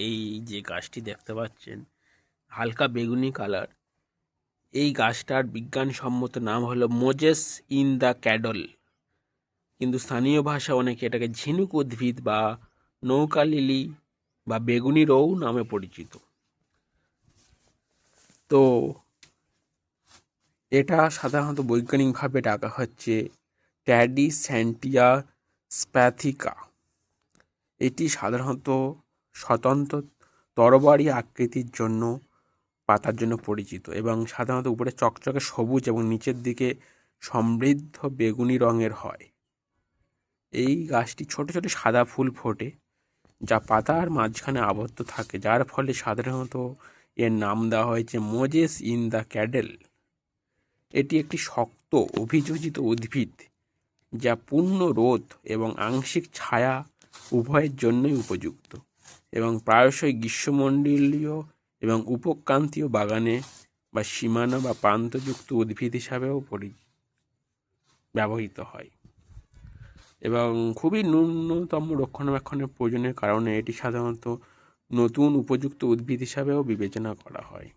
এই যে গাছটি দেখতে পাচ্ছেন হালকা বেগুনি কালার, এই গাছটার বিজ্ঞানসম্মত নাম হলো মোজেস ইন দ্য ক্যাডল, কিন্তু স্থানীয় ভাষা অনেকে এটাকে ঝিনুক উদ্ভিদ বা নৌকা লিলি বা বেগুনি রৌ নামে পরিচিত। তো এটা সাধারণত বৈজ্ঞানিকভাবে ডাকা হচ্ছে ট্র্যাডিস্যান্টিয়া স্প্যাথিকা। এটি সাধারণত স্বতন্ত্র তরবারি আকৃতির জন্য পাতার জন্য পরিচিত এবং সাধারণত উপরে চকচকে সবুজ এবং নিচের দিকে সমৃদ্ধ বেগুনি রঙের হয়। এই গাছটি ছোট ছোট সাদা ফুল ফোটে যা পাতার মাঝখানে আবদ্ধ থাকে, যার ফলে সাধারণত এর নাম দেওয়া হয়েছে মোজেস ইন দ্য ক্যাডেল। এটি একটি শক্ত অভিযোজিত উদ্ভিদ যা পূর্ণ রোদ এবং আংশিক ছায়া উভয়ের জন্যই উপযুক্ত এবং প্রায়শই গ্রীষ্মমণ্ডলীয় এবং উপক্রান্তীয় বাগানে বা সীমানা বা প্রান্তযুক্ত উদ্ভিদ হিসাবেও ব্যবহৃত হয় এবং খুবই ন্যূনতম রক্ষণাবেক্ষণের প্রয়োজনের কারণে এটি সাধারণত নতুন উপযুক্ত উদ্ভিদ হিসাবেও বিবেচনা করা হয়।